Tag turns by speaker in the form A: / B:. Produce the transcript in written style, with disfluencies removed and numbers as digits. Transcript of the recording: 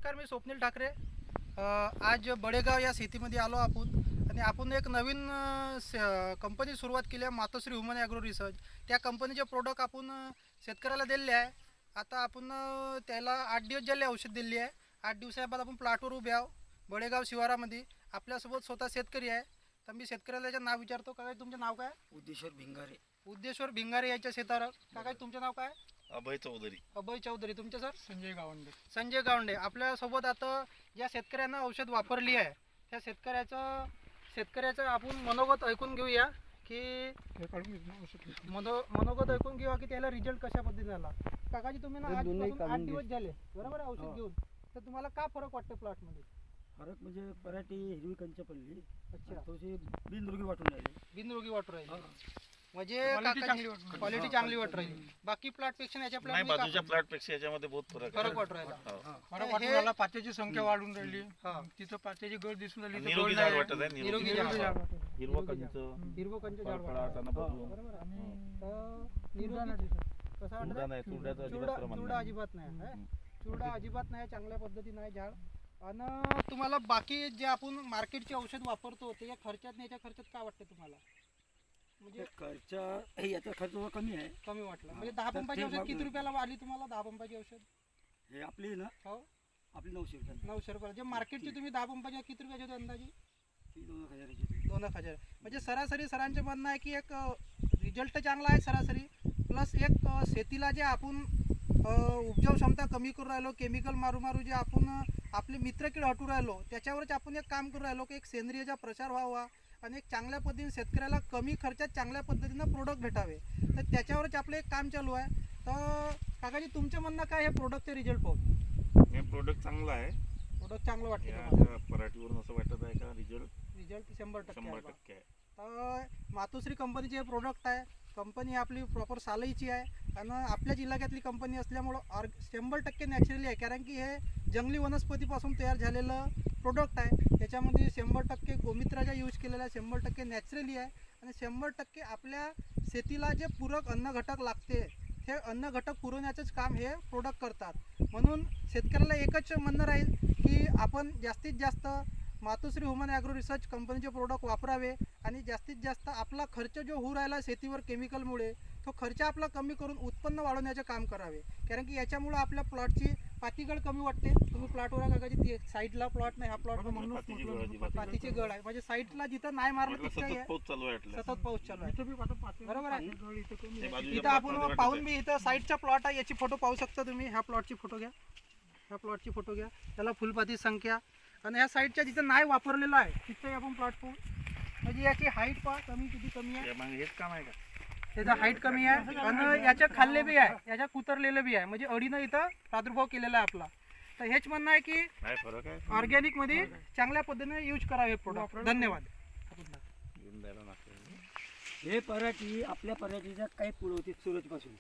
A: नमस्कार, मी स्वप्नील ठाकरे. आज बडेगाव या शेतीमध्ये आलो आपण आणि आपण एक नवीन कंपनी सुरुवात केली आहे, मातोश्री ह्युमन ॲग्रो रिसर्च. त्या कंपनीचे प्रोडक्ट आपण शेतकऱ्याला दिले आहे. आता आपण त्याला 8 दिवस झाले औषध दिली आहे. 8 दिवसाबाद आपण प्लॉटवर उभे आहो बडेगाव शिवारामध्ये. आपल्यासोबत स्वतः शेतकरी आहे. तर मी शेतकऱ्याला याचं नाव विचारतो. काय तुमचं नाव काय?
B: उद्देश्वर भिंगारे.
A: उद्देश्वर भिंगारे याच्या शेतावर. काय तुमचं नाव काय?
C: अभय चौधरी.
A: अभय चौधरी. तुमचं सर?
B: संजय गावंडे.
A: संजय गावंडे. आपल्यासोबत आता ज्या शेतकऱ्यांना औषध वापरली आहे त्या शेतकऱ्याचं आपण मनोगत ऐकून घेऊया की मनोगत ऐकून घेऊया की त्याला रिझल्ट कशा पद्धतीने आला. काकाजी, तुम्ही ना आजपासून 8 दिवस झाले बरोबर आहे औषध घेऊन, तर तुम्हाला का फरक वाटतो प्लॉटमध्ये?
B: फरक म्हणजे पराठी हिरवी कंच पडली.
A: अच्छा,
B: थोडीशी बिनरोगी वाटून राहिली.
A: बिनरोगी वाटू राहिली. म्हणजे क्वालिटी
B: क्वालिटी
A: चांगली वाटू राहिली. बाकी प्लॉट पेक्षा याच्या
C: नाही, बाजूच्या प्लॉट पेक्षा याच्यामध्ये बहुत फरक आहे.
A: फरक वाटू राहिला.
B: फरक वाटून राहिला. पात्याची संख्या वाढून राहिली.
A: हा.
B: तिथं पात्याची गळ दिसून राहिली. इथं
C: निरोगी
B: गळ
C: झाड
B: नाही.
C: वाटत आहे.
A: निरोगी
C: निरोगी
A: झाड.
C: झाड. हिरवं कंच,
A: हिरवं कंच झाड
C: फळफळा
A: वाटू
C: हातानं
A: राहिलं.
C: बदलून.
A: बरोबर आहे.
C: हं.
A: तर निरोगी कसं वाटतं?
C: चुरडा नाही, चुरड्याचं अजिबात प्रमाण
A: चुरडा
C: नाही.
A: अजिबात नाही आहे. चुरडा अजिबात नाही, चांगल्या पद्धतीने आहे झाड. आणि तुम्हाला बाकी जे आपण मार्केटचे औषध वापरतो त्याच्या खर्चात आणि याच्या खर्चात काय वाटतं तुम्हाला? म्हणजे
B: खर्च याचा खर्च थोडा कमी आहे.
A: कमी वाटलं. म्हणजे 10
B: तर
A: पंपाची
B: ते
A: औषध
B: मग-
A: किती रुपयाला आली तुम्हाला? 10 पंपाची औषध
B: हे आपली ना,
A: हो
B: आपली 900 रुपये.
A: 900 रुपये. जे मार्केटची तुम्ही 10 पंपाची किती रुपयाची होती अंदाजे?
B: ती 2,000
A: 2,000. म्हणजे सरासरी सरांचे म्हणणं आहे की एक रिझल्ट चांगला आहे सरासरी, प्लस एक शेतीला जे आपण उपजाऊ क्षमता कमी करू राहिलो, केमिकल मारू जे आपण आपले मित्रकीड हटू राहिलो, त्याच्यावरच आपण एक काम करू राहिलो की एक सेंद्रियचा प्रचार व्हावा आणि एक चांगल्या पद्धतीने शेतकऱ्याला कमी खर्चात चांगल्या पद्धतीनं प्रोडक्ट भेटावे. तर त्याच्यावरच आपलं एक काम चालू आहे. तर काकाजी, तुमचं म्हणणं काय हे प्रोडक्टचे रिझल्ट पाहून?
C: हे प्रोडक्ट चांगलं आहे.
A: प्रोडक्ट चांगलं वाटतं
C: या
A: तुम्हाला?
C: पराठीवरून असं वाटत आहे का रिझल्ट
A: रिझल्ट 100%
C: 100% आहे.
A: तर मातोश्री कंपनीचे हे प्रोडक्ट आहे. कंपनी आपली प्रॉपर सालईची आहे आणि आपल्याच इलाक्यातली कंपनी असल्यामुळं 100% नॅचरली आहे. कारण की हे जंगली वनस्पतीपासून तयार झालेलं प्रोडक्ट आहे. याच्यामध्ये 100% गोमित्राचा यूज केलेला आहे, 100% नॅचरली आहे आणि 100% आपल्या शेतीला जे पूरक अन्न घटक लागते हे अन्न घटक पुरवण्याचंच काम हे प्रोडक्ट करतात. म्हणून शेतकऱ्याला एकच म्हणणं राहील की आपण जास्तीत जास्त मातोश्री ह्युमन ॲग्रो रिसर्च कंपनीचे प्रोडक्ट वापरावे आणि जास्तीत जास्त आपला खर्च जो होऊ राहिला शेतीवर केमिकलमुळे तो खर्च आपला कमी करून उत्पन्न वाढवण्याचे काम करावे. कारण की याच्यामुळं आपल्या प्लॉटची पातीगळ कमी वाटते. तुम्ही प्लॉटवर काकाची ती साईडला प्लॉट नाही, हा प्लॉट
C: पातीची गळ अजिबात नाही.
A: पातीची गळ आहे. म्हणजे साईडला जिथं नाही मारलं
C: म्हटलं
A: तिथं
C: सतत
A: आहे,
C: पाऊस चालू आहे म्हटलं.
A: सतत पाऊस चालू आहे. बरोबर आहे.
C: ते बाजूच्या
A: इथं
C: plot
A: आपण
C: मध्ये वाटत
A: पाहून
C: आहे.
A: बी इथं साईडचा प्लॉट आहे, याची फोटो पाहू शकता तुम्ही. ह्या प्लॉटची फोटो घ्या, ह्या प्लॉटची फोटो घ्या. त्याला फुलपाती संख्या आणि ह्या साईडच्या जिथं नाही वापरलेलं आहे तिथे आपण प्लॉट पाहू. म्हणजे याची हाईट पहा कमी किती कमी आहे.
C: या मागे हेच काम आहे का?
A: त्याचा हाईट कमी आहे आणि याच्या खाल्ले बी आहे, याच्या कुतरलेलं बी आहे. म्हणजे अडीनं इथं प्रादुर्भाव केलेला आहे आपला. तर हेच म्हणणं आहे की
C: काय फरक आहे?
A: ऑर्गॅनिक मध्ये चांगल्या पद्धतीने यूज करावे प्रोडक्ट. धन्यवाद.
C: घेऊन जायला लागतं.
B: हे पराठी आपल्या पराठीच्या काही पुढे होती सुरतपासून.